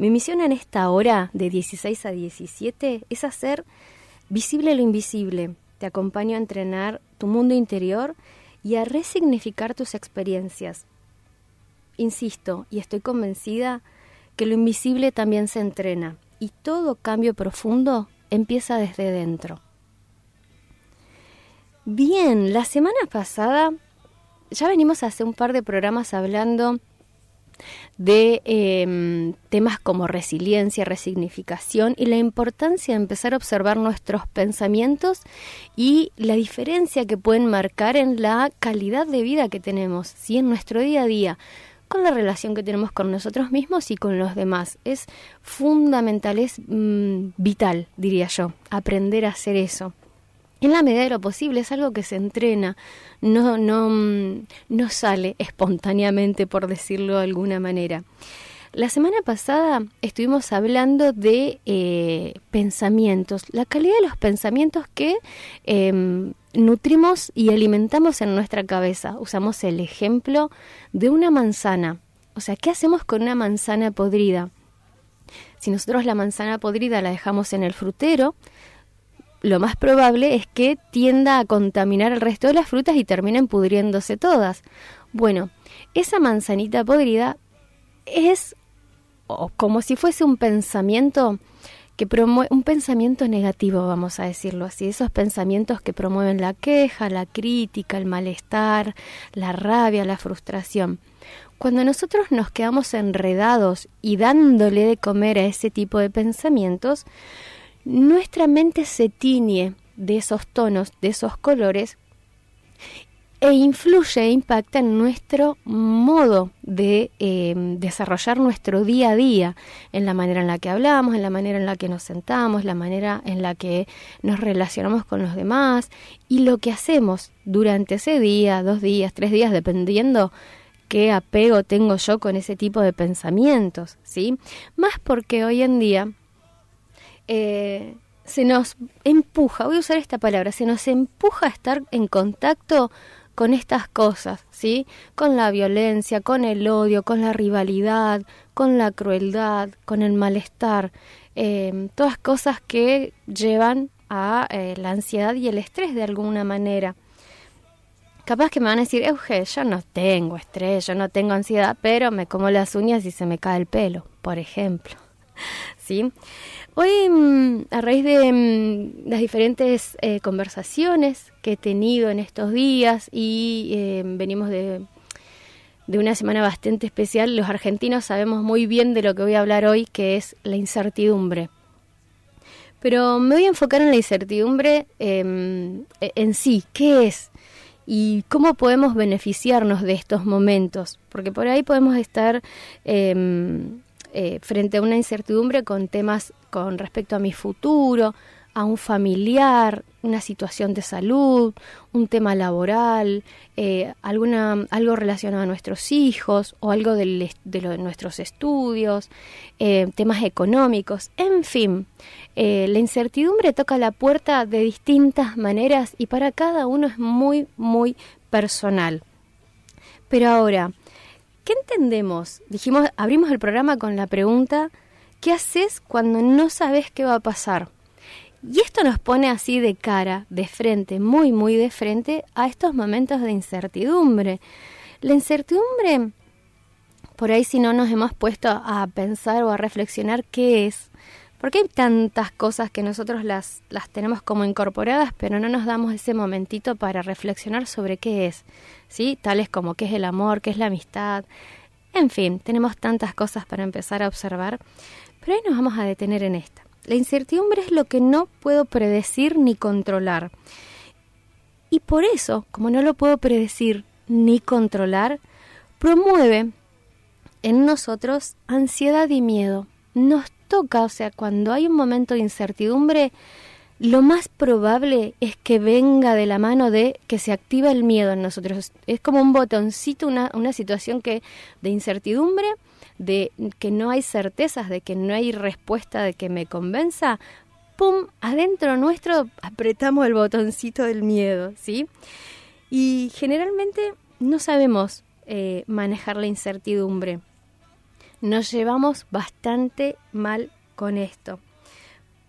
Mi misión en esta hora de 16 a 17 es hacer visible lo invisible. Te acompaño a entrenar tu mundo interior y a resignificar tus experiencias. Insisto, y estoy convencida que lo invisible también se entrena y todo cambio profundo empieza desde dentro. Bien, la semana pasada ya venimos hace un par de programas hablando de temas como resiliencia, resignificación y la importancia de empezar a observar nuestros pensamientos y la diferencia que pueden marcar en la calidad de vida que tenemos, ¿sí? En nuestro día a día, con la relación que tenemos con nosotros mismos y con los demás. Es fundamental, es vital, diría yo, aprender a hacer eso. En la medida de lo posible, es algo que se entrena, no sale espontáneamente, por decirlo de alguna manera. La semana pasada estuvimos hablando de pensamientos, la calidad de los pensamientos que nutrimos y alimentamos en nuestra cabeza. Usamos el ejemplo de una manzana. O sea, ¿qué hacemos con una manzana podrida? Si nosotros la manzana podrida la dejamos en el frutero, lo más probable es que tienda a contaminar el resto de las frutas y terminen pudriéndose todas. Bueno, esa manzanita podrida es como si fuese un pensamiento que un pensamiento negativo, vamos a decirlo así, esos pensamientos que promueven la queja, la crítica, el malestar, la rabia, la frustración. Cuando nosotros nos quedamos enredados y dándole de comer a ese tipo de pensamientos, nuestra mente se tiñe de esos tonos, de esos colores, e influye e impacta en nuestro modo de desarrollar nuestro día a día, en la manera en la que hablamos, en la manera en la que nos sentamos, la manera en la que nos relacionamos con los demás y lo que hacemos durante ese día, 2 días, 3 días, dependiendo qué apego tengo yo con ese tipo de pensamientos, ¿sí? Más porque hoy en día se nos empuja, voy a usar esta palabra, se nos empuja a estar en contacto con estas cosas, ¿sí? Con la violencia, con el odio, con la rivalidad, con la crueldad, con el malestar, todas cosas que llevan a la ansiedad y el estrés de alguna manera. Capaz que me van a decir, Euge, yo no tengo estrés, yo no tengo ansiedad, pero me como las uñas y se me cae el pelo, por ejemplo, ¿sí? Hoy, a raíz de las diferentes conversaciones que he tenido en estos días y venimos de una semana bastante especial, los argentinos sabemos muy bien de lo que voy a hablar hoy, que es la incertidumbre. Pero me voy a enfocar en la incertidumbre en sí, ¿qué es? Y cómo podemos beneficiarnos de estos momentos, porque por ahí podemos estar frente a una incertidumbre con temas con respecto a mi futuro, a un familiar, una situación de salud, un tema laboral, algo relacionado a nuestros hijos o algo de nuestros estudios, temas económicos, en fin. La incertidumbre toca la puerta de distintas maneras y para cada uno es muy, muy personal. Pero ahora, ¿qué entendemos? Abrimos el programa con la pregunta, ¿qué haces cuando no sabes qué va a pasar? Y esto nos pone así de cara, de frente, muy, muy de frente a estos momentos de incertidumbre. La incertidumbre, por ahí si no nos hemos puesto a pensar o a reflexionar qué es, porque hay tantas cosas que nosotros las tenemos como incorporadas, pero no nos damos ese momentito para reflexionar sobre qué es, ¿sí? Tales como qué es el amor, qué es la amistad, en fin, tenemos tantas cosas para empezar a observar, pero hoy nos vamos a detener en esta. La incertidumbre es lo que no puedo predecir ni controlar. Y por eso, como no lo puedo predecir ni controlar, promueve en nosotros ansiedad y miedo. Nos toca, o sea, cuando hay un momento de incertidumbre, lo más probable es que venga de la mano de que se activa el miedo en nosotros. Es como un botoncito, una situación de incertidumbre, de que no hay certezas, de que no hay respuesta de que me convenza, ¡pum!, adentro nuestro apretamos el botoncito del miedo, ¿sí? Y generalmente no sabemos manejar la incertidumbre. nos llevamos bastante mal con esto,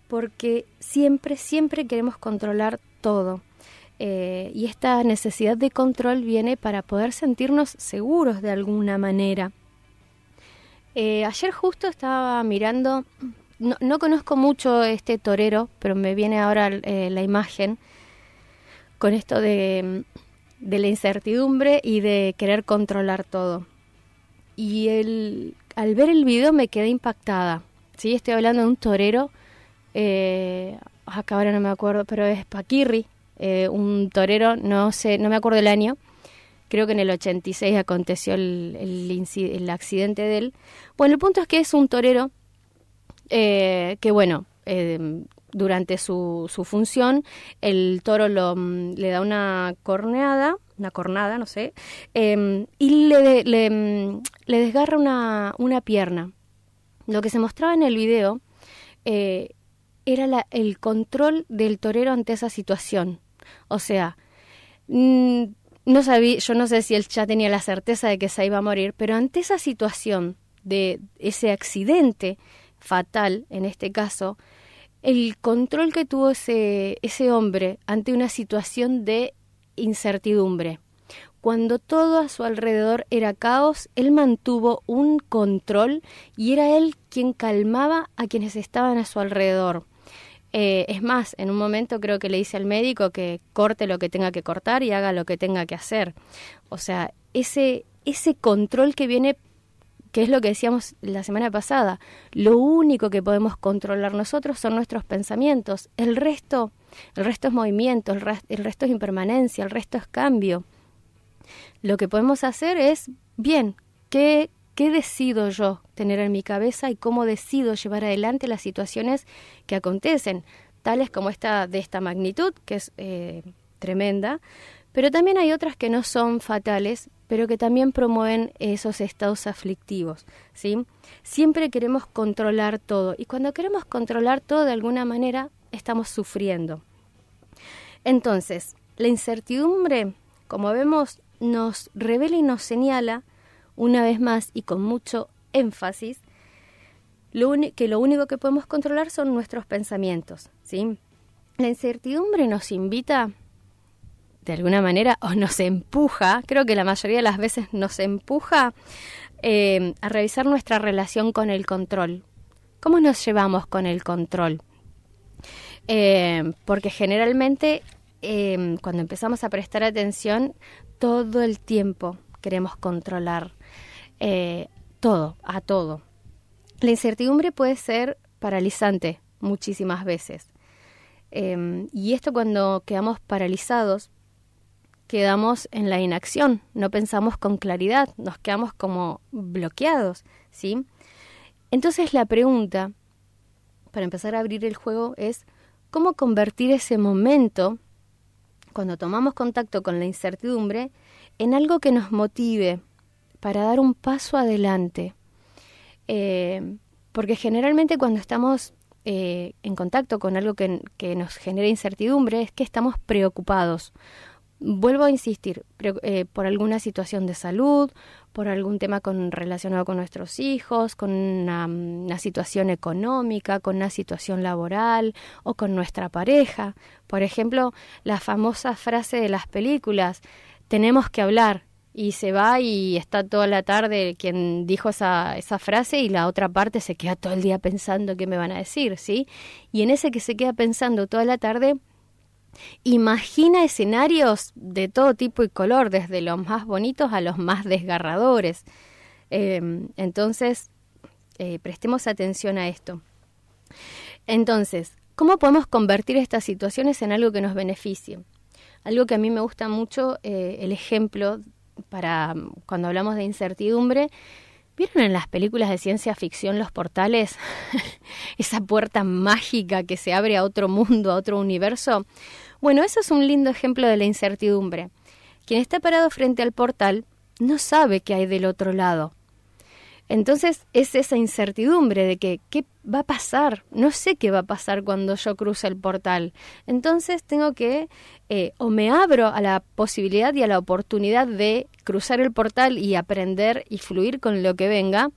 porque siempre queremos controlar todo. Y esta necesidad de control viene para poder sentirnos seguros de alguna manera. Ayer justo estaba mirando, no conozco mucho este torero, pero me viene ahora la imagen con esto de la incertidumbre y de querer controlar todo. Y al ver el video me quedé impactada. ¿Sí? Estoy hablando de un torero, acá ahora no me acuerdo, pero es Paquirri, un torero, no me acuerdo el año, creo que en el 86 aconteció el accidente de él. Bueno, el punto es que es un torero que, bueno, durante su función, el toro le da una cornada, no sé, y le desgarra una pierna. Lo que se mostraba en el video era el control del torero ante esa situación. O sea, yo no sé si él ya tenía la certeza de que se iba a morir, pero ante esa situación de ese accidente fatal, en este caso, el control que tuvo ese hombre ante una situación de incertidumbre. Cuando todo a su alrededor era caos, él mantuvo un control y era él quien calmaba a quienes estaban a su alrededor. Es más, en un momento creo que le dice al médico que corte lo que tenga que cortar y haga lo que tenga que hacer. O sea, ese control que viene, que es lo que decíamos la semana pasada, lo único que podemos controlar nosotros son nuestros pensamientos. El resto es movimiento, el resto es impermanencia, el resto es cambio. Lo que podemos hacer es, bien, ¿qué decido yo tener en mi cabeza y cómo decido llevar adelante las situaciones que acontecen, tales como esta de esta magnitud, que es tremenda, pero también hay otras que no son fatales, pero que también promueven esos estados aflictivos, ¿sí? Siempre queremos controlar todo, y cuando queremos controlar todo de alguna manera estamos sufriendo. Entonces, la incertidumbre, como vemos, nos revela y nos señala, una vez más y con mucho énfasis, que lo único que podemos controlar son nuestros pensamientos, ¿sí? La incertidumbre nos invita, de alguna manera, o nos empuja, creo que la mayoría de las veces nos empuja a revisar nuestra relación con el control. ¿Cómo nos llevamos con el control? Porque generalmente cuando empezamos a prestar atención, todo el tiempo queremos controlar todo. La incertidumbre puede ser paralizante muchísimas veces. Y esto, cuando quedamos paralizados, quedamos en la inacción, no pensamos con claridad, nos quedamos como bloqueados, ¿sí? Entonces la pregunta, para empezar a abrir el juego, es cómo convertir ese momento, cuando tomamos contacto con la incertidumbre, en algo que nos motive para dar un paso adelante. Porque generalmente cuando estamos en contacto con algo que nos genera incertidumbre, es que estamos preocupados. Vuelvo a insistir, por alguna situación de salud, por algún tema relacionado con nuestros hijos, con una situación económica, con una situación laboral o con nuestra pareja. Por ejemplo, la famosa frase de las películas, tenemos que hablar, y se va y está toda la tarde quien dijo esa frase, y la otra parte se queda todo el día pensando qué me van a decir, ¿sí? Y en ese que se queda pensando toda la tarde, imagina escenarios de todo tipo y color, desde los más bonitos a los más desgarradores. Entonces, prestemos atención a esto. Entonces, ¿cómo podemos convertir estas situaciones en algo que nos beneficie? Algo que a mí me gusta mucho, el ejemplo para cuando hablamos de incertidumbre. ¿Vieron en las películas de ciencia ficción los portales? Esa puerta mágica que se abre a otro mundo, a otro universo. Bueno, eso es un lindo ejemplo de la incertidumbre. Quien está parado frente al portal no sabe qué hay del otro lado. Entonces es esa incertidumbre de que ¿qué va a pasar? No sé qué va a pasar cuando yo cruce el portal. Entonces tengo que o me abro a la posibilidad y a la oportunidad de cruzar el portal y aprender y fluir con lo que venga,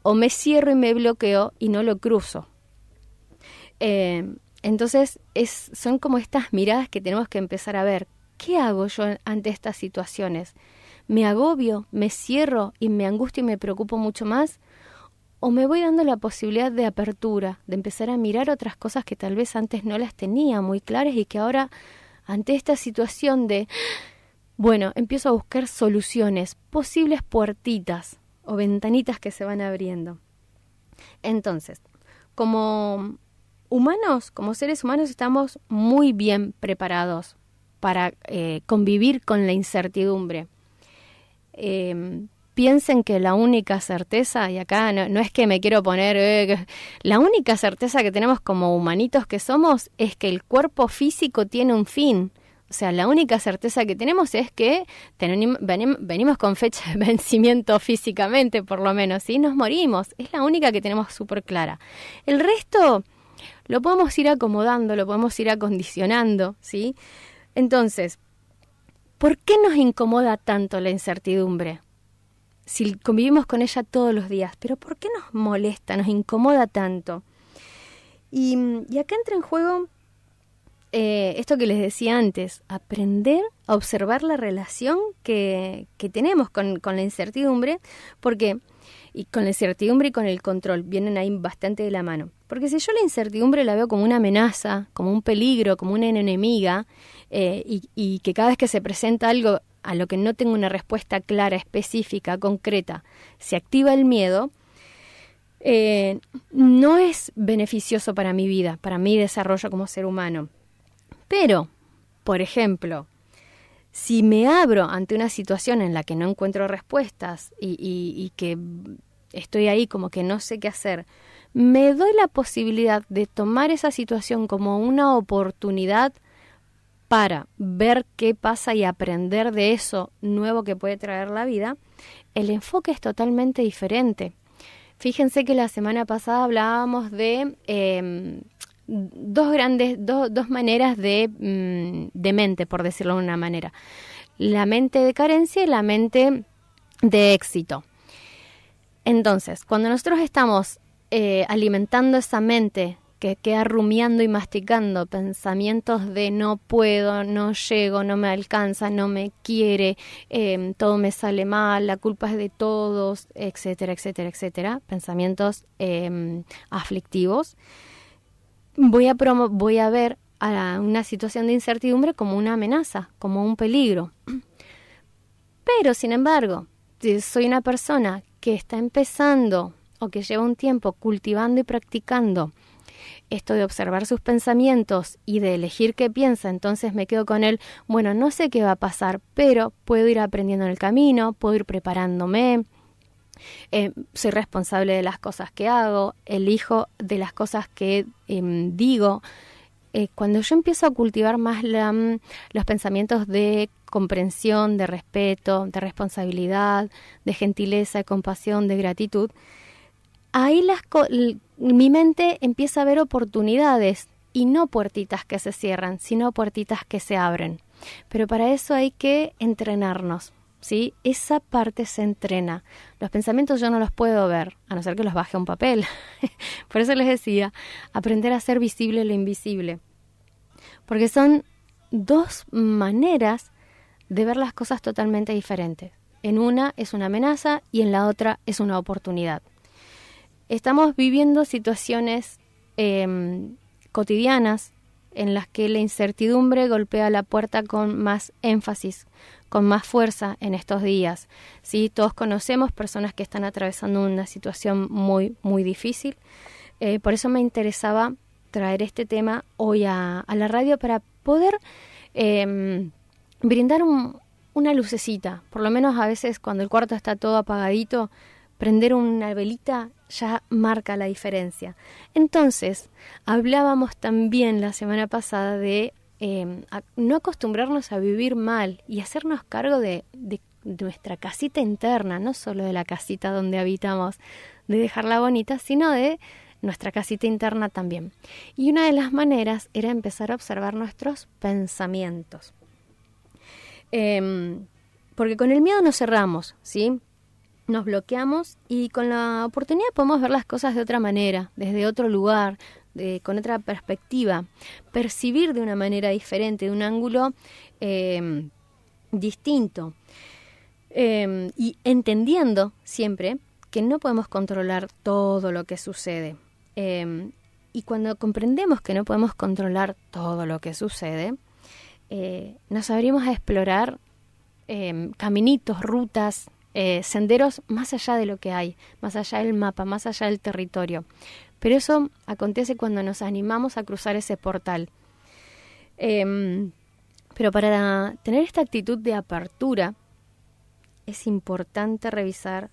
o me cierro y me bloqueo y no lo cruzo. Entonces son como estas miradas que tenemos que empezar a ver. ¿Qué hago yo ante estas situaciones? ¿Me agobio, me cierro y me angustio y me preocupo mucho más? ¿O me voy dando la posibilidad de apertura, de empezar a mirar otras cosas que tal vez antes no las tenía muy claras y que ahora, ante esta situación de, bueno, empiezo a buscar soluciones, posibles puertitas o ventanitas que se van abriendo? Entonces, como humanos, como seres humanos, estamos muy bien preparados para convivir con la incertidumbre. Piensen que la única certeza, y acá no es que me quiero poner, la única certeza que tenemos como humanitos que somos es que el cuerpo físico tiene un fin. O sea, la única certeza que tenemos es que venimos con fecha de vencimiento físicamente, por lo menos, ¿sí? Nos morimos. Es la única que tenemos súper clara. El resto lo podemos ir acomodando, lo podemos ir acondicionando, ¿sí? Entonces, ¿por qué nos incomoda tanto la incertidumbre? Si convivimos con ella todos los días, pero ¿por qué nos molesta, nos incomoda tanto? Y acá entra en juego esto que les decía antes, aprender a observar la relación que tenemos con la incertidumbre, porque, y con la incertidumbre y con el control, vienen ahí bastante de la mano. Porque si yo la incertidumbre la veo como una amenaza, como un peligro, como una enemiga, y que cada vez que se presenta algo a lo que no tengo una respuesta clara, específica, concreta, se activa el miedo, no es beneficioso para mi vida, para mi desarrollo como ser humano. Pero, por ejemplo, si me abro ante una situación en la que no encuentro respuestas y que estoy ahí como que no sé qué hacer, me doy la posibilidad de tomar esa situación como una oportunidad para ver qué pasa y aprender de eso nuevo que puede traer la vida, el enfoque es totalmente diferente. Fíjense que la semana pasada hablábamos de dos maneras de mente, por decirlo de una manera. La mente de carencia y la mente de éxito. Entonces, cuando nosotros estamos alimentando esa mente que queda rumiando y masticando pensamientos de no puedo, no llego, no me alcanza, no me quiere, todo me sale mal, la culpa es de todos, etcétera, etcétera, etcétera, pensamientos aflictivos, voy a ver a una situación de incertidumbre como una amenaza, como un peligro. Pero, sin embargo, si soy una persona que está empezando o que lleva un tiempo cultivando y practicando esto de observar sus pensamientos y de elegir qué piensa, entonces me quedo con él, bueno, no sé qué va a pasar, pero puedo ir aprendiendo en el camino, puedo ir preparándome, soy responsable de las cosas que hago, elijo de las cosas que digo. Cuando yo empiezo a cultivar más los pensamientos de comprensión, de respeto, de responsabilidad, de gentileza, de compasión, de gratitud, ahí mi mente empieza a ver oportunidades y no puertitas que se cierran, sino puertitas que se abren. Pero para eso hay que entrenarnos, ¿sí? Esa parte se entrena. Los pensamientos yo no los puedo ver, a no ser que los baje a un papel. Por eso les decía, aprender a hacer visible lo invisible. Porque son dos maneras de ver las cosas totalmente diferentes. En una es una amenaza y en la otra es una oportunidad. Estamos viviendo situaciones cotidianas en las que la incertidumbre golpea la puerta con más énfasis, con más fuerza en estos días. ¿Sí? Todos conocemos personas que están atravesando una situación muy, muy difícil. Por eso me interesaba traer este tema hoy a la radio para poder brindar una lucecita. Por lo menos a veces cuando el cuarto está todo apagadito, prender una velita ya marca la diferencia. Entonces, hablábamos también la semana pasada de no acostumbrarnos a vivir mal y hacernos cargo de nuestra casita interna, no solo de la casita donde habitamos, de dejarla bonita, sino de nuestra casita interna también. Y una de las maneras era empezar a observar nuestros pensamientos. Porque con el miedo nos cerramos, ¿sí? nos bloqueamos y con la oportunidad podemos ver las cosas de otra manera, desde otro lugar, con otra perspectiva, percibir de una manera diferente, de un ángulo distinto, y entendiendo siempre que no podemos controlar todo lo que sucede. Y cuando comprendemos que no podemos controlar todo lo que sucede, nos abrimos a explorar caminitos, rutas, senderos más allá de lo que hay, más allá del mapa, más allá del territorio. Pero eso acontece cuando nos animamos a cruzar ese portal. Pero para tener esta actitud de apertura, es importante revisar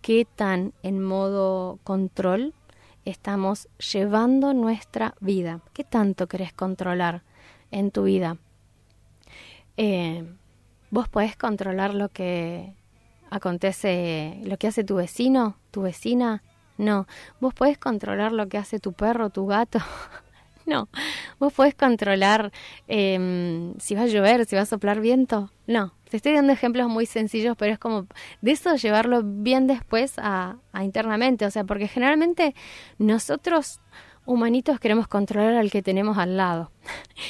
qué tan en modo control estamos llevando nuestra vida. ¿Qué tanto querés controlar en tu vida? ¿Vos podés controlar lo que acontece, lo que hace tu vecino, tu vecina? No. ¿Vos podés controlar lo que hace tu perro, tu gato? No. ¿Vos podés controlar si va a llover, si va a soplar viento? No. Te estoy dando ejemplos muy sencillos, pero es como de eso llevarlo bien después a internamente. O sea, porque generalmente nosotros, humanitos, queremos controlar al que tenemos al lado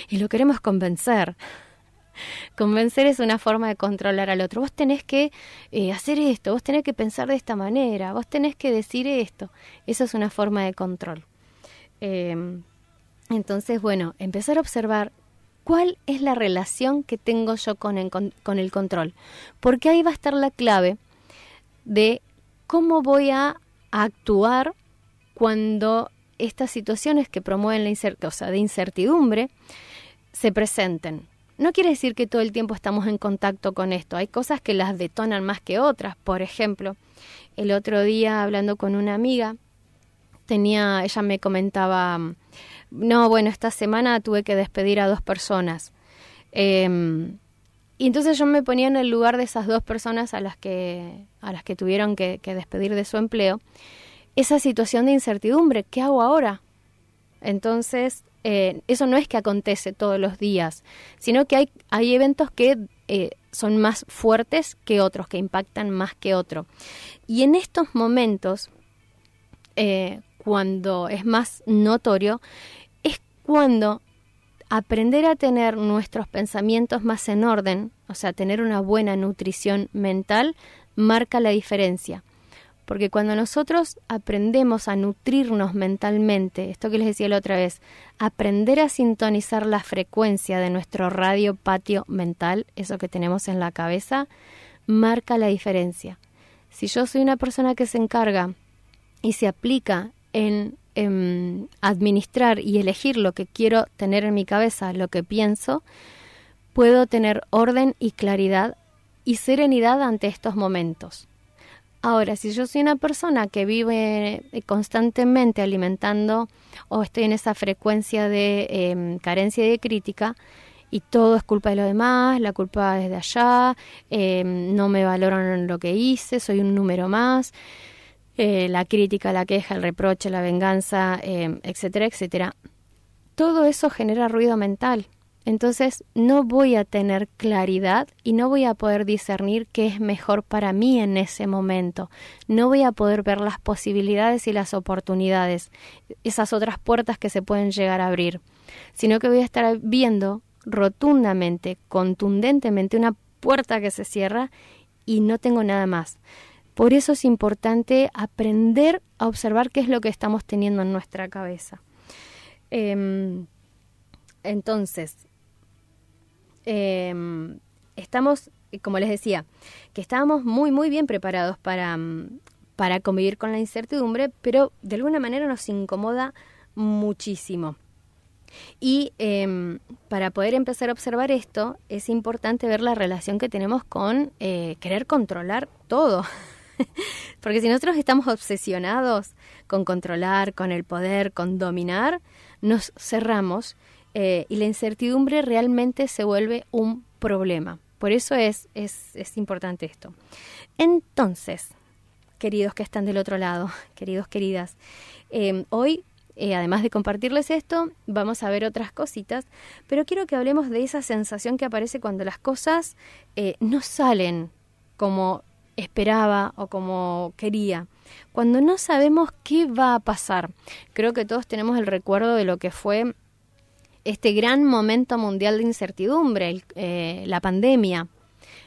y lo queremos convencer. Convencer es una forma de controlar al otro. Vos tenés que hacer esto, vos tenés que pensar de esta manera, vos tenés que decir esto. Eso es una forma de control. Entonces, bueno, empezar a observar cuál es la relación que tengo yo con el control. Porque ahí va a estar la clave de cómo voy a actuar cuando estas situaciones que promueven de incertidumbre se presenten. No quiere decir que todo el tiempo estamos en contacto con esto. Hay cosas que las detonan más que otras. Por ejemplo, el otro día hablando con una amiga, ella me comentaba, no, bueno, esta semana tuve que despedir a 2 personas. Y entonces yo me ponía en el lugar de esas 2 personas a las que tuvieron que despedir de su empleo. Esa situación de incertidumbre, ¿qué hago ahora? Entonces, eso no es que acontece todos los días, sino que hay eventos que son más fuertes que otros, que impactan más que otros. Y en estos momentos, cuando es más notorio, es cuando aprender a tener nuestros pensamientos más en orden, o sea, tener una buena nutrición mental, marca la diferencia. Porque cuando nosotros aprendemos a nutrirnos mentalmente, esto que les decía la otra vez, aprender a sintonizar la frecuencia de nuestro radio patio mental, eso que tenemos en la cabeza, marca la diferencia. Si yo soy una persona que se encarga y se aplica en administrar y elegir lo que quiero tener en mi cabeza, lo que pienso, puedo tener orden y claridad y serenidad ante estos momentos. Ahora, si yo soy una persona que vive constantemente alimentando o estoy en esa frecuencia de carencia y de crítica y todo es culpa de los demás, la culpa es de allá, no me valoran lo que hice, soy un número más, la crítica, la queja, el reproche, la venganza, etcétera, etcétera. Todo eso genera ruido mental. Entonces no voy a tener claridad y no voy a poder discernir qué es mejor para mí en ese momento. No voy a poder ver las posibilidades y las oportunidades, esas otras puertas que se pueden llegar a abrir, sino que voy a estar viendo rotundamente, contundentemente una puerta que se cierra y no tengo nada más. Por eso es importante aprender a observar qué es lo que estamos teniendo en nuestra cabeza. Entonces, estamos, como les decía, que estábamos muy, muy bien preparados para convivir con la incertidumbre, pero de alguna manera nos incomoda muchísimo. Y para poder empezar a observar esto, es importante ver la relación que tenemos con querer controlar todo. Porque si nosotros estamos obsesionados con controlar, con el poder, con dominar, nos cerramos y la incertidumbre realmente se vuelve un problema. Por eso es importante esto. Entonces, queridos que están del otro lado, queridos, queridas, hoy, además de compartirles esto, vamos a ver otras cositas, pero quiero que hablemos de esa sensación que aparece cuando las cosas no salen como esperaba o como quería. Cuando no sabemos qué va a pasar. Creo que todos tenemos el recuerdo de lo que fue este gran momento mundial de incertidumbre, la pandemia.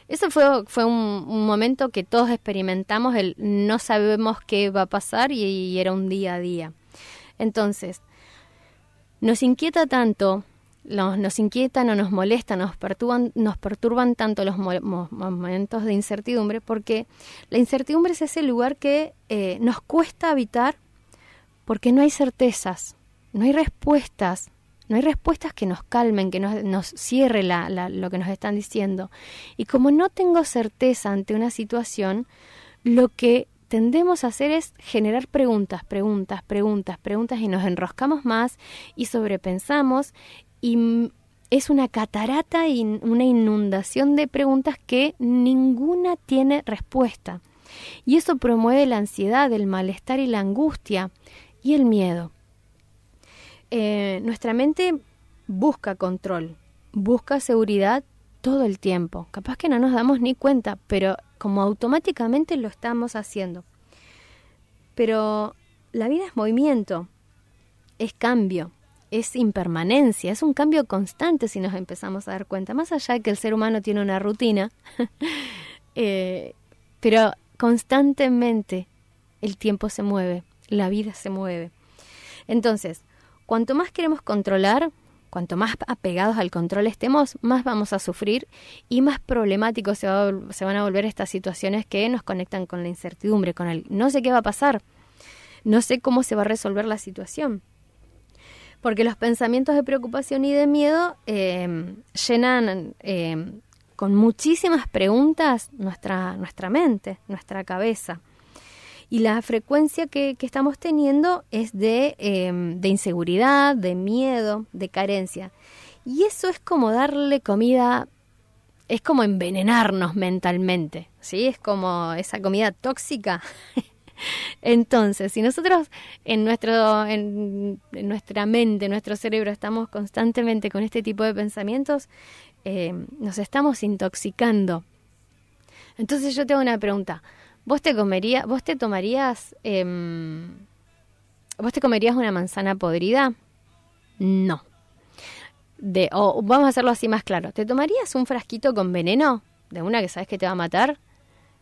Eso fue un momento que todos experimentamos, el no sabemos qué va a pasar y era un día a día. Entonces, nos inquieta tanto, nos inquietan o nos molestan, nos perturban tanto los momentos de incertidumbre, porque la incertidumbre es ese lugar que nos cuesta habitar porque no hay certezas, no hay respuestas. No hay respuestas que nos calmen, que nos cierre lo que nos están diciendo. Y como no tengo certeza ante una situación, lo que tendemos a hacer es generar preguntas y nos enroscamos más y sobrepensamos y es una catarata y una inundación de preguntas que ninguna tiene respuesta. Y eso promueve la ansiedad, el malestar y la angustia y el miedo. Nuestra mente busca control, busca seguridad todo el tiempo. Capaz que no nos damos ni cuenta, pero como automáticamente lo estamos haciendo. Pero la vida es movimiento, es cambio, es impermanencia, es un cambio constante si nos empezamos a dar cuenta. Más allá de que el ser humano tiene una rutina, pero constantemente el tiempo se mueve, la vida se mueve. Entonces, cuanto más queremos controlar, cuanto más apegados al control estemos, más vamos a sufrir y más problemáticos se van a volver estas situaciones que nos conectan con la incertidumbre, con el no sé qué va a pasar, no sé cómo se va a resolver la situación. Porque los pensamientos de preocupación y de miedo llenan con muchísimas preguntas nuestra mente, nuestra cabeza. Y la frecuencia que estamos teniendo es de inseguridad, de miedo, de carencia. Y eso es como darle comida, es como envenenarnos mentalmente, ¿sí? Es como esa comida tóxica. Entonces, si nosotros en nuestra mente, en nuestro cerebro, estamos constantemente con este tipo de pensamientos, nos estamos intoxicando. Entonces yo te hago una pregunta. ¿Vos te comerías una manzana podrida? No. O vamos a hacerlo así más claro. ¿Te tomarías un frasquito con veneno de una que sabes que te va a matar?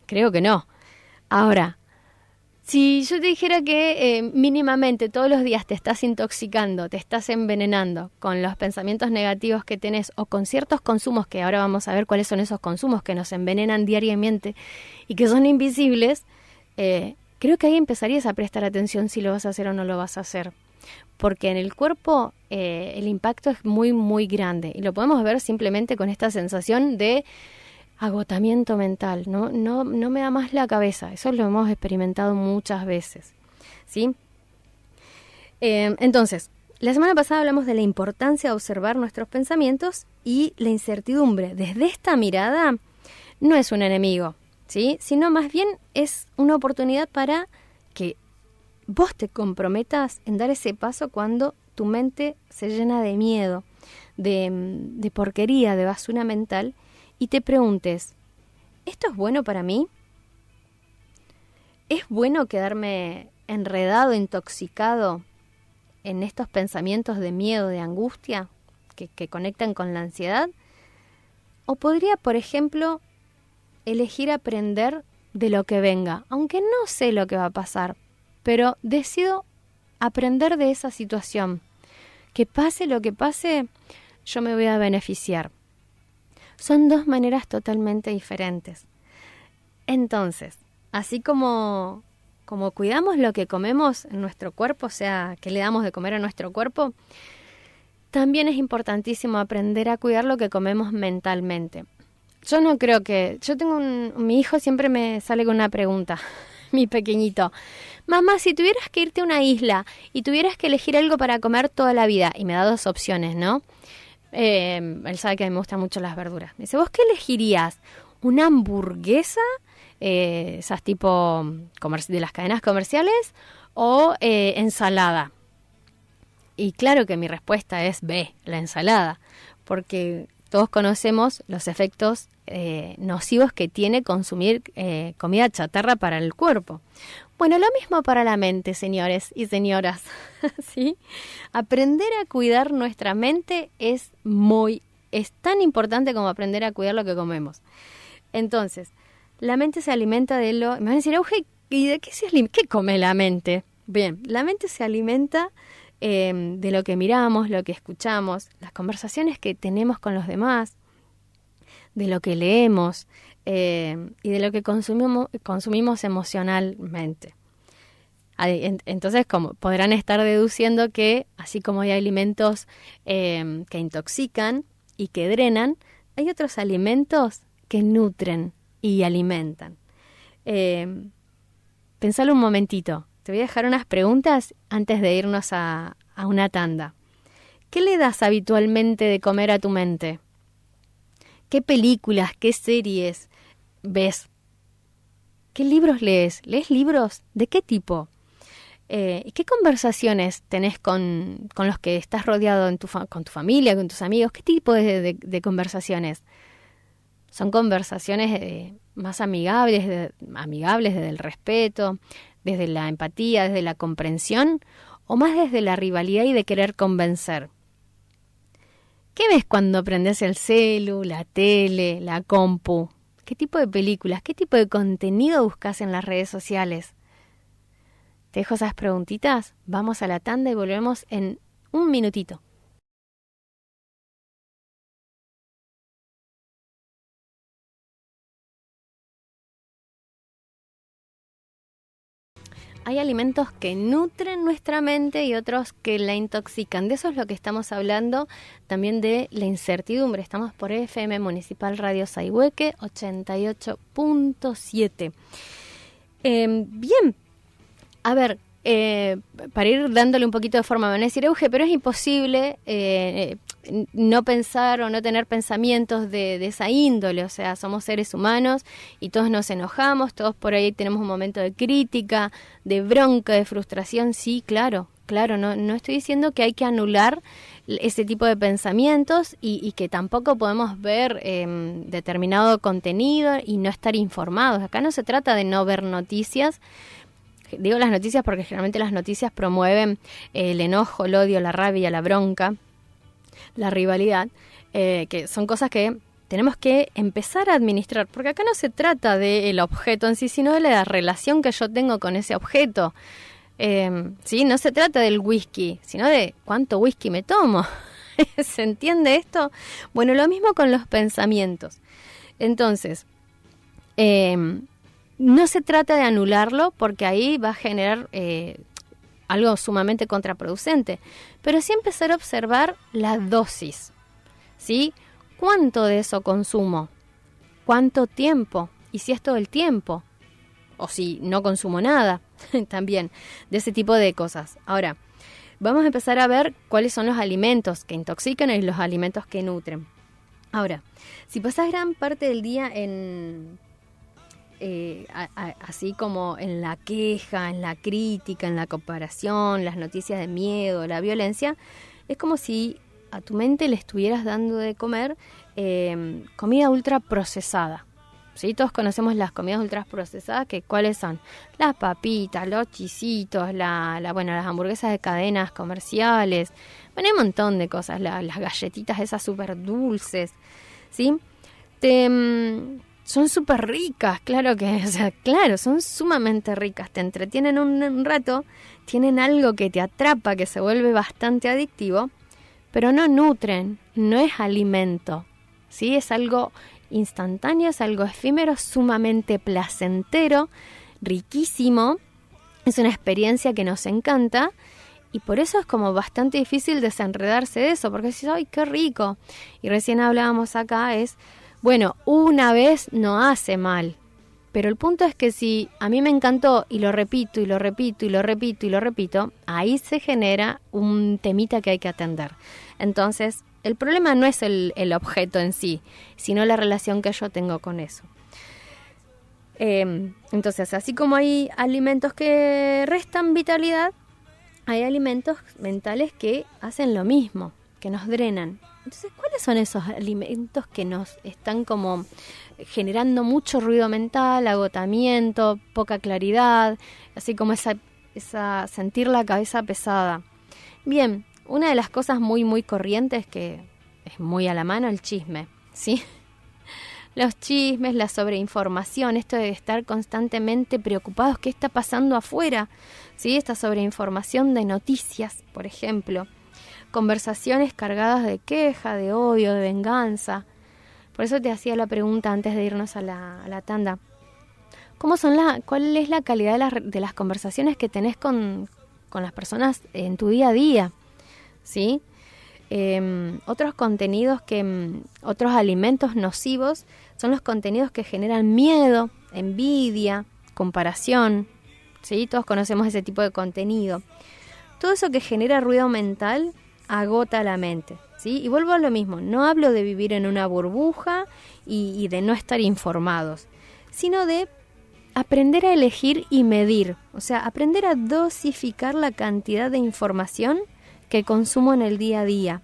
Creo que no. Ahora, si yo te dijera que mínimamente todos los días te estás intoxicando, te estás envenenando con los pensamientos negativos que tenés o con ciertos consumos, que ahora vamos a ver cuáles son esos consumos que nos envenenan diariamente y que son invisibles, creo que ahí empezarías a prestar atención si lo vas a hacer o no lo vas a hacer. Porque en el cuerpo el impacto es muy, muy grande y lo podemos ver simplemente con esta sensación de agotamiento mental, no me da más la cabeza. Eso lo hemos experimentado muchas veces, ¿sí? Entonces, la semana pasada hablamos de la importancia de observar nuestros pensamientos y la incertidumbre. Desde esta mirada no es un enemigo, ¿sí? Sino más bien es una oportunidad para que vos te comprometas en dar ese paso cuando tu mente se llena de miedo, de porquería, de basura mental, y te preguntes, ¿esto es bueno para mí? ¿Es bueno quedarme enredado, intoxicado en estos pensamientos de miedo, de angustia que conectan con la ansiedad? ¿O podría, por ejemplo, elegir aprender de lo que venga, aunque no sé lo que va a pasar, pero decido aprender de esa situación? Que pase lo que pase, yo me voy a beneficiar. Son dos maneras totalmente diferentes. Entonces, así como cuidamos lo que comemos en nuestro cuerpo, o sea, que le damos de comer a nuestro cuerpo, también es importantísimo aprender a cuidar lo que comemos mentalmente. Yo no creo que... mi hijo siempre me sale con una pregunta, mi pequeñito. Mamá, si tuvieras que irte a una isla y tuvieras que elegir algo para comer toda la vida, y me da dos opciones, ¿no? Él sabe que a mí me gustan mucho las verduras. Me dice, ¿vos qué elegirías? ¿Una hamburguesa? Esas tipo de las cadenas comerciales, o ensalada. Y claro que mi respuesta es B, la ensalada, porque todos conocemos los efectos nocivos que tiene consumir comida chatarra para el cuerpo. Bueno, lo mismo para la mente, señores y señoras. ¿Sí? Aprender a cuidar nuestra mente es tan importante como aprender a cuidar lo que comemos. Entonces, la mente se alimenta de lo... Me van a decir, Auge, ¿y de qué come la mente? Bien, la mente se alimenta de lo que miramos, lo que escuchamos, las conversaciones que tenemos con los demás, de lo que leemos y de lo que consumimos emocionalmente. Entonces, como podrán estar deduciendo que, así como hay alimentos que intoxican y que drenan, hay otros alimentos que nutren y alimentan. Pensalo un momentito. Te voy a dejar unas preguntas antes de irnos a una tanda. ¿Qué le das habitualmente de comer a tu mente? ¿Qué películas, qué series ves? ¿Qué libros lees? ¿Lees libros? ¿De qué tipo? ¿Y qué conversaciones tenés con los que estás rodeado con tu familia, con tus amigos? ¿Qué tipo de conversaciones? ¿Son conversaciones más amigables desde el respeto, desde la empatía, desde la comprensión, o más desde la rivalidad y de querer convencer? ¿Qué ves cuando prendes el celu, la tele, la compu? ¿Qué tipo de películas, qué tipo de contenido buscas en las redes sociales? Te dejo esas preguntitas, vamos a la tanda y volvemos en un minutito. Hay alimentos que nutren nuestra mente y otros que la intoxican. De eso es lo que estamos hablando, también de la incertidumbre. Estamos por FM Municipal Radio Sayhueque 88.7. Bien, a ver, para ir dándole un poquito de forma, me van a decir, Euge, pero es imposible no pensar o no tener pensamientos de esa índole. O sea, somos seres humanos y todos nos enojamos, todos por ahí tenemos un momento de crítica, de bronca, de frustración. Sí, claro, no estoy diciendo que hay que anular ese tipo de pensamientos y que tampoco podemos ver determinado contenido y no estar informados. Acá no se trata de no ver noticias. Digo las noticias porque generalmente las noticias promueven el enojo, el odio, la rabia, la bronca, la rivalidad, que son cosas que tenemos que empezar a administrar, porque acá no se trata del objeto en sí, sino de la relación que yo tengo con ese objeto. ¿Sí? No se trata del whisky, sino de cuánto whisky me tomo. ¿Se entiende esto? Bueno, lo mismo con los pensamientos. Entonces, no se trata de anularlo porque ahí va a generar algo sumamente contraproducente, pero sí empezar a observar la dosis, ¿sí? ¿Cuánto de eso consumo? ¿Cuánto tiempo? ¿Y si es todo el tiempo? O si no consumo nada, también, de ese tipo de cosas. Ahora, vamos a empezar a ver cuáles son los alimentos que intoxican y los alimentos que nutren. Ahora, si pasás gran parte del día así como en la queja, en la crítica, en la comparación, las noticias de miedo, la violencia, es como si a tu mente le estuvieras dando de comer comida ultra procesada. ¿Sí? Todos conocemos las comidas ultra procesadas, que ¿cuáles son? Las papitas, los chisitos, las hamburguesas de cadenas comerciales. Bueno, hay un montón de cosas, las galletitas esas súper dulces, ¿sí? Son súper ricas, claro, son sumamente ricas, te entretienen un rato, tienen algo que te atrapa, que se vuelve bastante adictivo, pero no nutren, no es alimento, ¿sí? Es algo instantáneo, es algo efímero, sumamente placentero, riquísimo, es una experiencia que nos encanta y por eso es como bastante difícil desenredarse de eso, porque dices, ¡ay, qué rico! Y recién hablábamos acá, bueno, una vez no hace mal, pero el punto es que si a mí me encantó y lo repito y lo repito y lo repito y lo repito, ahí se genera un temita que hay que atender. Entonces, el problema no es el objeto en sí, sino la relación que yo tengo con eso. Entonces, así como hay alimentos que restan vitalidad, hay alimentos mentales que hacen lo mismo, que nos drenan. Entonces, ¿cuáles son esos alimentos que nos están como generando mucho ruido mental, agotamiento, poca claridad, así como esa sentir la cabeza pesada? Bien, una de las cosas muy, muy corrientes que es muy a la mano, el chisme, ¿sí? Los chismes, la sobreinformación, esto de estar constantemente preocupados, ¿qué está pasando afuera? ¿Sí? Esta sobreinformación de noticias, por ejemplo. Conversaciones cargadas de queja, de odio, de venganza. Por eso te hacía la pregunta antes de irnos a la tanda. ¿Cuál es la calidad de las conversaciones que tenés con las personas en tu día a día? ¿Sí? Otros contenidos otros alimentos nocivos son los contenidos que generan miedo, envidia, comparación, ¿sí? Todos conocemos ese tipo de contenido. Todo eso que genera ruido mental agota la mente, ¿sí? Y vuelvo a lo mismo, no hablo de vivir en una burbuja y de no estar informados, sino de aprender a elegir y medir, o sea, aprender a dosificar la cantidad de información que consumo en el día a día.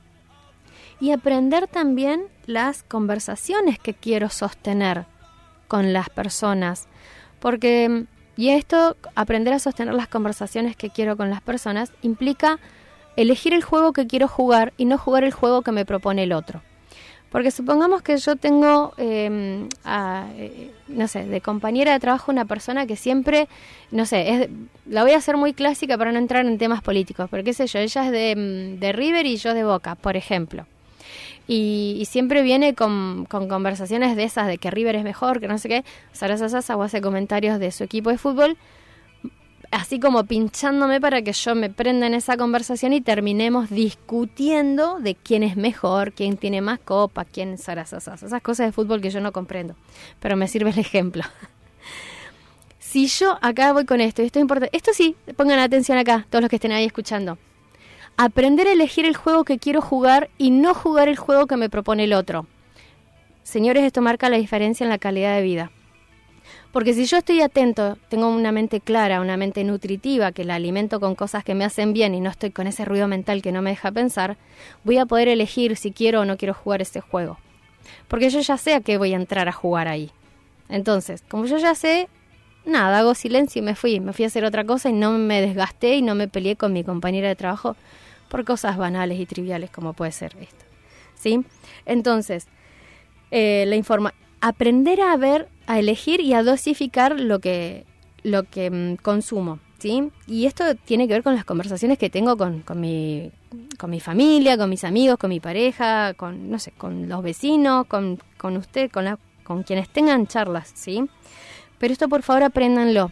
Y aprender también las conversaciones que quiero sostener con las personas. Aprender a sostener las conversaciones que quiero con las personas, implica elegir el juego que quiero jugar y no jugar el juego que me propone el otro. Porque supongamos que yo tengo, de compañera de trabajo una persona que siempre, la voy a hacer muy clásica para no entrar en temas políticos, pero qué sé yo, ella es de River y yo de Boca, por ejemplo. Y siempre viene con conversaciones de esas, de que River es mejor, que no sé qué, o hace comentarios de su equipo de fútbol, así como pinchándome para que yo me prenda en esa conversación y terminemos discutiendo de quién es mejor, quién tiene más copas, quién esas cosas de fútbol que yo no comprendo, pero me sirve el ejemplo. Si yo acá voy con esto, y esto es importante, esto sí, pongan atención acá, todos los que estén ahí escuchando. Aprender a elegir el juego que quiero jugar y no jugar el juego que me propone el otro. Señores, esto marca la diferencia en la calidad de vida. Porque si yo estoy atento, tengo una mente clara, una mente nutritiva, que la alimento con cosas que me hacen bien y no estoy con ese ruido mental que no me deja pensar, voy a poder elegir si quiero o no quiero jugar ese juego. Porque yo ya sé a qué voy a entrar a jugar ahí. Entonces, como yo ya sé, nada, hago silencio y me fui a hacer otra cosa y no me desgasté y no me peleé con mi compañera de trabajo por cosas banales y triviales como puede ser esto, ¿sí? Entonces, aprender a elegir y a dosificar lo que consumo, ¿sí? Y esto tiene que ver con las conversaciones que tengo con mi familia, con mis amigos, con mi pareja, con los vecinos, con usted, con quienes tengan charlas, ¿sí? Pero esto, por favor, apréndanlo.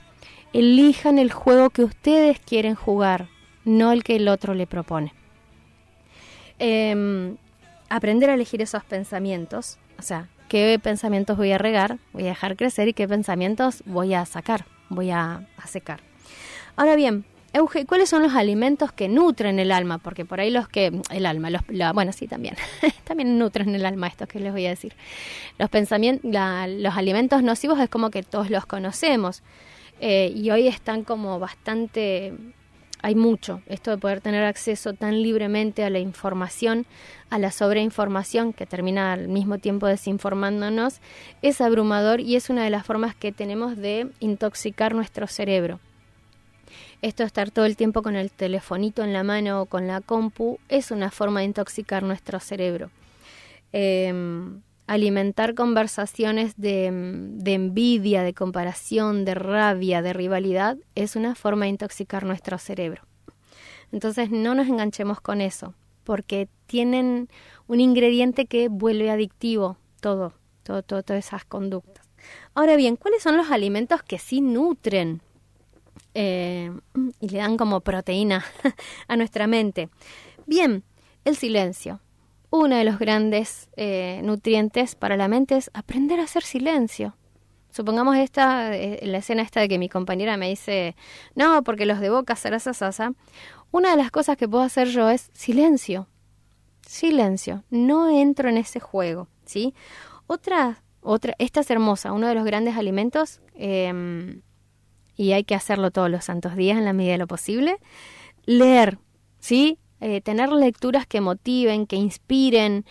Elijan el juego que ustedes quieren jugar, no el que el otro le propone. Aprender a elegir esos pensamientos, o sea, qué pensamientos voy a regar, voy a dejar crecer y qué pensamientos voy a sacar, voy a secar. Ahora bien, Euge, ¿cuáles son los alimentos que nutren el alma? Porque por ahí sí, también, también nutren el alma estos que les voy a decir. Los alimentos nocivos es como que todos los conocemos y hoy están como bastante, hay mucho, esto de poder tener acceso tan libremente a la información, a la sobreinformación que termina al mismo tiempo desinformándonos, es abrumador y es una de las formas que tenemos de intoxicar nuestro cerebro. Esto de estar todo el tiempo con el telefonito en la mano o con la compu es una forma de intoxicar nuestro cerebro. Alimentar conversaciones de envidia, de comparación, de rabia, de rivalidad, es una forma de intoxicar nuestro cerebro. Entonces no nos enganchemos con eso, porque tienen un ingrediente que vuelve adictivo todas esas conductas. Ahora bien, ¿cuáles son los alimentos que sí nutren y le dan como proteína a nuestra mente? Bien, el silencio. Uno de los grandes nutrientes para la mente es aprender a hacer silencio. Supongamos la escena esta de que mi compañera me dice, no, porque los de Boca, sasa. Una de las cosas que puedo hacer yo es silencio. Silencio. No entro en ese juego, ¿sí? Otra, esta es hermosa. Uno de los grandes alimentos, y hay que hacerlo todos los santos días en la medida de lo posible, leer, ¿sí? tener lecturas que motiven, que inspiren,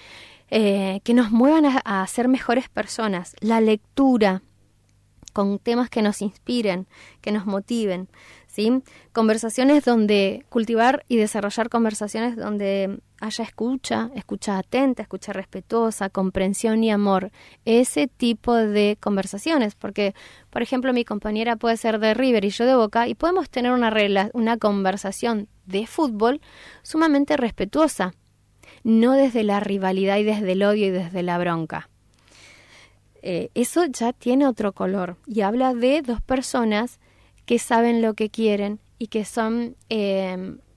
que nos muevan a ser mejores personas. La lectura con temas que nos inspiren, que nos motiven, ¿sí? Conversaciones donde cultivar y desarrollar conversaciones donde haya escucha atenta, escucha respetuosa, comprensión y amor. Ese tipo de conversaciones, porque, por ejemplo, mi compañera puede ser de River y yo de Boca, y podemos tener una conversación de fútbol sumamente respetuosa, no desde la rivalidad y desde el odio y desde la bronca. Eso ya tiene otro color y habla de dos personas que saben lo que quieren y que son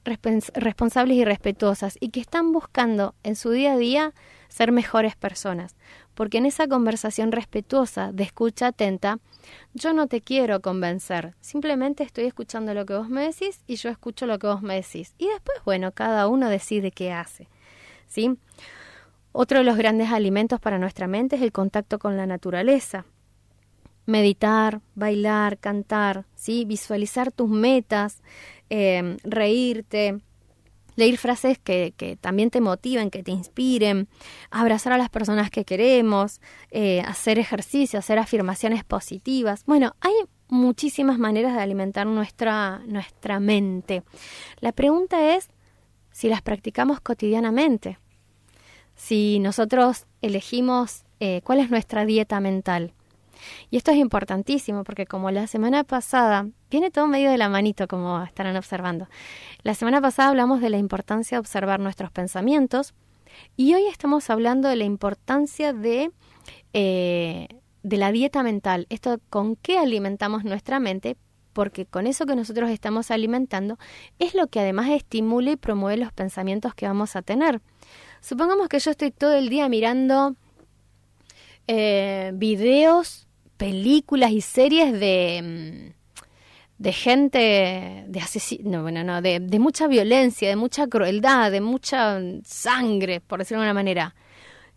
responsables y respetuosas y que están buscando en su día a día ser mejores personas. Porque en esa conversación respetuosa, de escucha atenta, yo no te quiero convencer, simplemente estoy escuchando lo que vos me decís y yo escucho lo que vos me decís. Y después, bueno, cada uno decide qué hace, ¿sí? Otro de los grandes alimentos para nuestra mente es el contacto con la naturaleza. Meditar, bailar, cantar, ¿sí? Visualizar tus metas, reírte, leer frases que también te motiven, que te inspiren, abrazar a las personas que queremos, hacer ejercicio, hacer afirmaciones positivas. Bueno, hay muchísimas maneras de alimentar nuestra mente. La pregunta es si las practicamos cotidianamente. Si nosotros elegimos cuál es nuestra dieta mental. Y esto es importantísimo porque como la semana pasada, viene todo medio de la manito como estarán observando. La semana pasada hablamos de la importancia de observar nuestros pensamientos y hoy estamos hablando de la importancia de la dieta mental. Esto, con qué alimentamos nuestra mente, porque con eso que nosotros estamos alimentando es lo que además estimula y promueve los pensamientos que vamos a tener. Supongamos que yo estoy todo el día mirando videos, películas y series de gente, de mucha violencia, de mucha crueldad, de mucha sangre, por decirlo de una manera.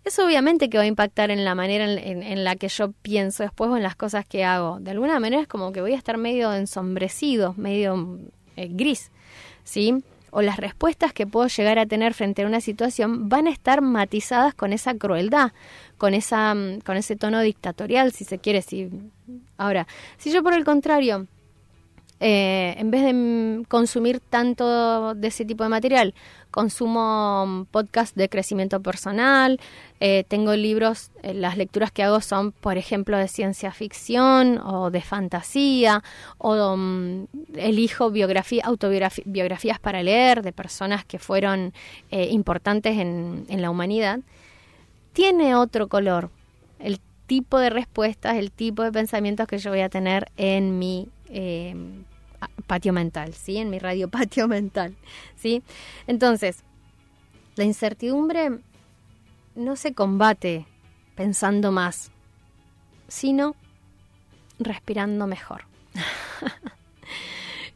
Eso obviamente que va a impactar en la manera en la que yo pienso después o en las cosas que hago. De alguna manera es como que voy a estar medio ensombrecido, medio gris, ¿sí? O las respuestas que puedo llegar a tener frente a una situación van a estar matizadas con esa crueldad, con ese tono dictatorial, si se quiere. Ahora, si yo por el contrario, en vez de consumir tanto de ese tipo de material, consumo podcast de crecimiento personal, tengo libros, las lecturas que hago son, por ejemplo, de ciencia ficción o de fantasía, o elijo autobiografías para leer de personas que fueron importantes en la humanidad, tiene otro color, el tipo de respuestas, el tipo de pensamientos que yo voy a tener en mi patio mental, ¿sí? En mi radio patio mental, ¿sí? Entonces, la incertidumbre no se combate pensando más, sino respirando mejor.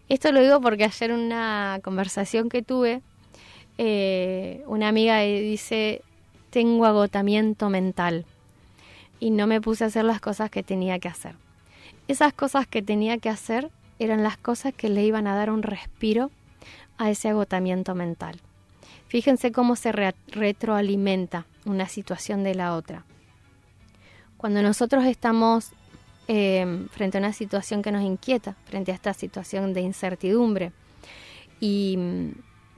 Esto lo digo porque ayer en una conversación que tuve, una amiga dice, tengo agotamiento mental y no me puse a hacer las cosas que tenía que hacer. Esas cosas que tenía que hacer eran las cosas que le iban a dar un respiro a ese agotamiento mental. Fíjense cómo se retroalimenta una situación de la otra. Cuando nosotros estamos frente a una situación que nos inquieta, frente a esta situación de incertidumbre, y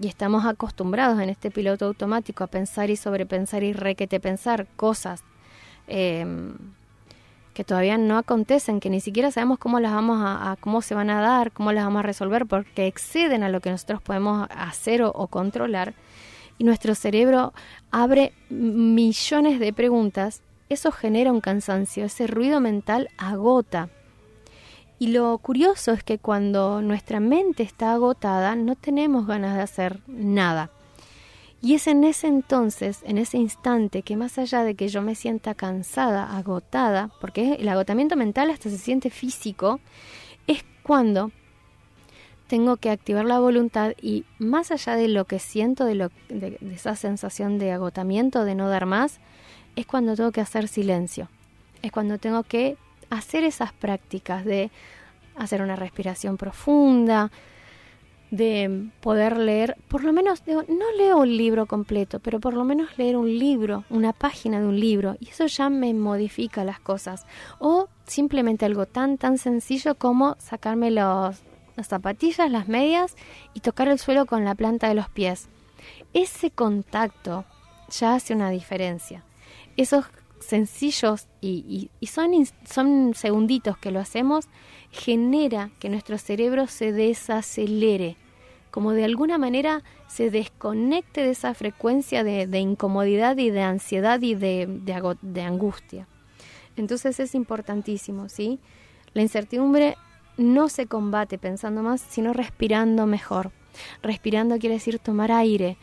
estamos acostumbrados en este piloto automático a pensar y sobrepensar y pensar cosas que todavía no acontecen, que ni siquiera sabemos cómo las vamos cómo se van a dar, cómo las vamos a resolver, porque exceden a lo que nosotros podemos hacer o controlar, y nuestro cerebro abre millones de preguntas. Eso genera un cansancio, ese ruido mental agota. Y lo curioso es que cuando nuestra mente está agotada, no tenemos ganas de hacer nada. Y es en ese entonces, en ese instante, que más allá de que yo me sienta cansada, agotada, porque el agotamiento mental hasta se siente físico, es cuando tengo que activar la voluntad y más allá de lo que siento, de esa sensación de agotamiento, de no dar más, es cuando tengo que hacer silencio. Es cuando tengo que hacer esas prácticas de hacer una respiración profunda, de poder leer, por lo menos, digo, no leo un libro completo, pero por lo menos leer un libro, una página de un libro, y eso ya me modifica las cosas. O simplemente algo tan sencillo como sacarme las zapatillas, las medias y tocar el suelo con la planta de los pies. Ese contacto ya hace una diferencia. Esos sencillos y son segunditos que lo hacemos, genera que nuestro cerebro se desacelere, como de alguna manera se desconecte de esa frecuencia de incomodidad y de ansiedad y de angustia. Entonces es importantísimo, ¿sí? La incertidumbre no se combate pensando más, sino respirando mejor. Respirando quiere decir tomar aire,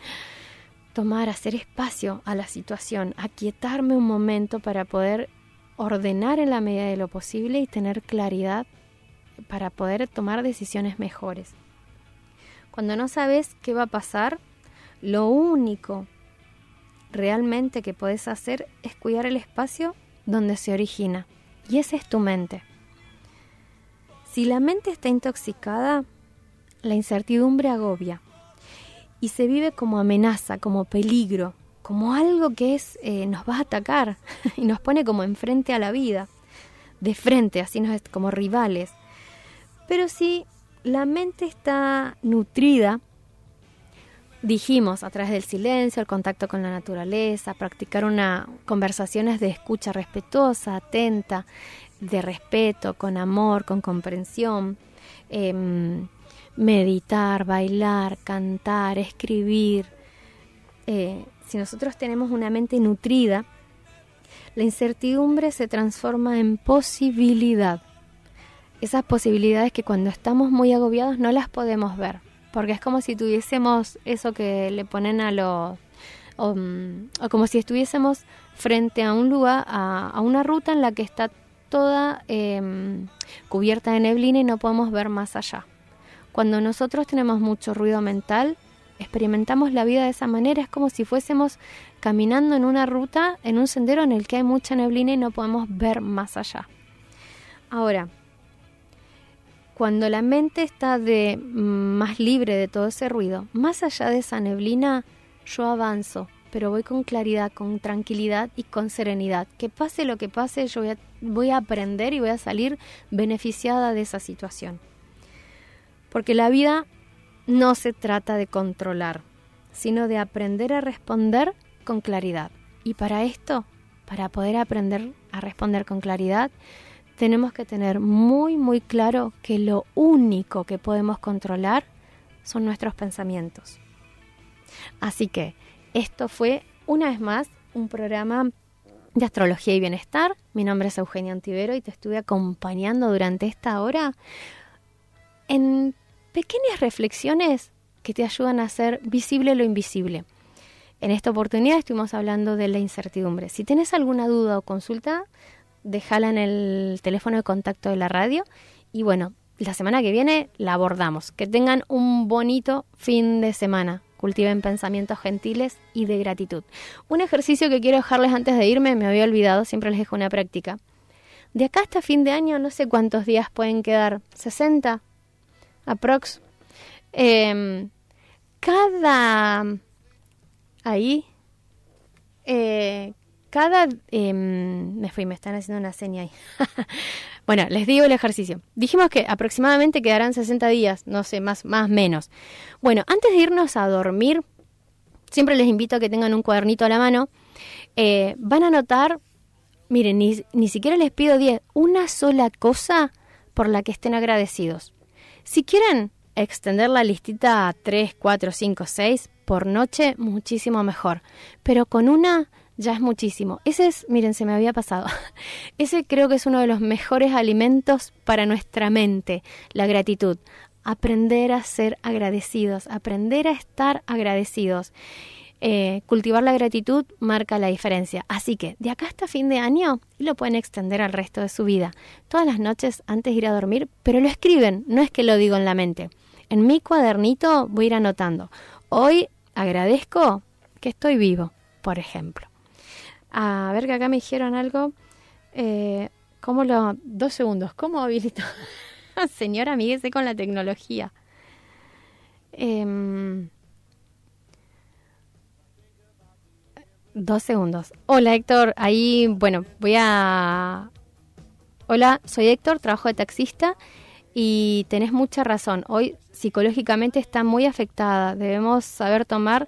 hacer espacio a la situación, aquietarme un momento para poder ordenar en la medida de lo posible y tener claridad para poder tomar decisiones mejores. Cuando no sabes qué va a pasar, lo único realmente que podés hacer es cuidar el espacio donde se origina, y esa es tu mente. Si la mente está intoxicada, la incertidumbre agobia y se vive como amenaza, como peligro, como algo que nos va a atacar y nos pone como enfrente a la vida, de frente, así como rivales. Pero si la mente está nutrida, dijimos, a través del silencio, el contacto con la naturaleza, practicar conversaciones de escucha respetuosa, atenta, de respeto, con amor, con comprensión, meditar, bailar, cantar, escribir. Si nosotros tenemos una mente nutrida, la incertidumbre se transforma en posibilidad. Esas posibilidades que cuando estamos muy agobiados no las podemos ver, porque es como si tuviésemos eso que le ponen o como si estuviésemos frente a un lugar, a una ruta en la que está toda cubierta de neblina y no podemos ver más allá. Cuando nosotros tenemos mucho ruido mental, experimentamos la vida de esa manera. Es como si fuésemos caminando en una ruta, en un sendero en el que hay mucha neblina y no podemos ver más allá. Ahora, cuando la mente está más libre de todo ese ruido, más allá de esa neblina, yo avanzo, pero voy con claridad, con tranquilidad y con serenidad. Que pase lo que pase, yo voy a aprender y voy a salir beneficiada de esa situación. Porque la vida no se trata de controlar, sino de aprender a responder con claridad. Y para esto, para poder aprender a responder con claridad, tenemos que tener muy, muy claro que lo único que podemos controlar son nuestros pensamientos. Así que esto fue, una vez más, un programa de astrología y bienestar. Mi nombre es Eugenia Ontivero y te estuve acompañando durante esta hora en pequeñas reflexiones que te ayudan a hacer visible lo invisible. En esta oportunidad estuvimos hablando de la incertidumbre. Si tienes alguna duda o consulta, déjala en el teléfono de contacto de la radio y bueno, la semana que viene la abordamos. Que tengan un bonito fin de semana. Cultiven pensamientos gentiles y de gratitud. Un ejercicio que quiero dejarles antes de irme, me había olvidado, siempre les dejo una práctica. De acá hasta fin de año, no sé cuántos días pueden quedar, 60 aprox. Me están haciendo una seña ahí. Bueno, les digo el ejercicio. Dijimos que aproximadamente quedarán 60 días, no sé, más menos. Bueno, antes de irnos a dormir, siempre les invito a que tengan un cuadernito a la mano. Van a anotar, miren, ni siquiera les pido 10, una sola cosa por la que estén agradecidos. Si quieren extender la listita a 3, 4, 5, 6 por noche, muchísimo mejor. Pero con una ya es muchísimo. Miren, se me había pasado. Ese creo que es uno de los mejores alimentos para nuestra mente, la gratitud. Aprender a ser agradecidos, aprender a estar agradecidos. Cultivar la gratitud marca la diferencia. Así que de acá hasta fin de año lo pueden extender al resto de su vida. Todas las noches antes de ir a dormir, pero lo escriben, no es que lo digo en la mente. En mi cuadernito voy a ir anotando. Hoy agradezco que estoy vivo, por ejemplo. A ver que acá me dijeron algo. 2 segundos. ¿Cómo habilito? Señora, amíguese con la tecnología. Dos segundos. Hola Héctor, ahí, bueno, Hola, soy Héctor, trabajo de taxista y tenés mucha razón. Hoy psicológicamente está muy afectada. Debemos saber tomar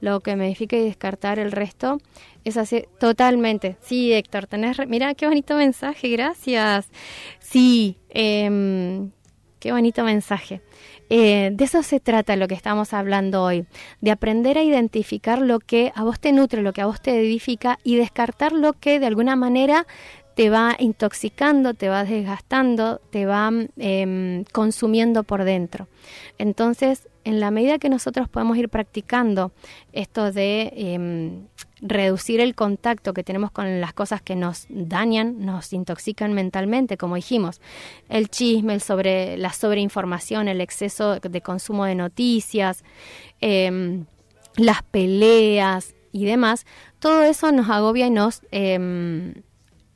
lo que me edifica y descartar el resto. Es así, totalmente. Sí, Héctor, mira qué bonito mensaje, gracias. Sí, qué bonito mensaje. De eso se trata lo que estamos hablando hoy, de aprender a identificar lo que a vos te nutre, lo que a vos te edifica y descartar lo que de alguna manera te va intoxicando, te va desgastando, te va consumiendo por dentro. Entonces, en la medida que nosotros podemos ir practicando esto de reducir el contacto que tenemos con las cosas que nos dañan, nos intoxican mentalmente, como dijimos, el chisme, la sobreinformación, el exceso de consumo de noticias, las peleas y demás, todo eso nos agobia y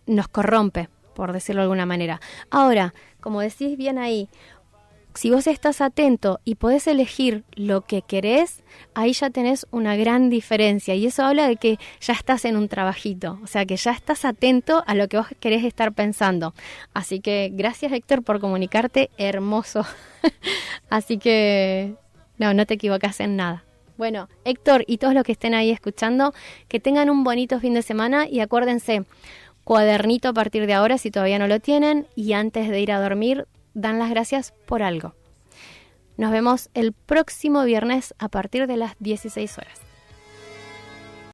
nos corrompe, por decirlo de alguna manera. Ahora, como decís bien ahí, si vos estás atento y podés elegir lo que querés, ahí ya tenés una gran diferencia. Y eso habla de que ya estás en un trabajito, o sea que ya estás atento a lo que vos querés estar pensando. Así que gracias Héctor por comunicarte, hermoso. Así que no te equivocas en nada. Bueno, Héctor y todos los que estén ahí escuchando, que tengan un bonito fin de semana y acuérdense, cuadernito a partir de ahora si todavía no lo tienen y antes de ir a dormir dan las gracias por algo. Nos vemos el próximo viernes a partir de las 16 horas.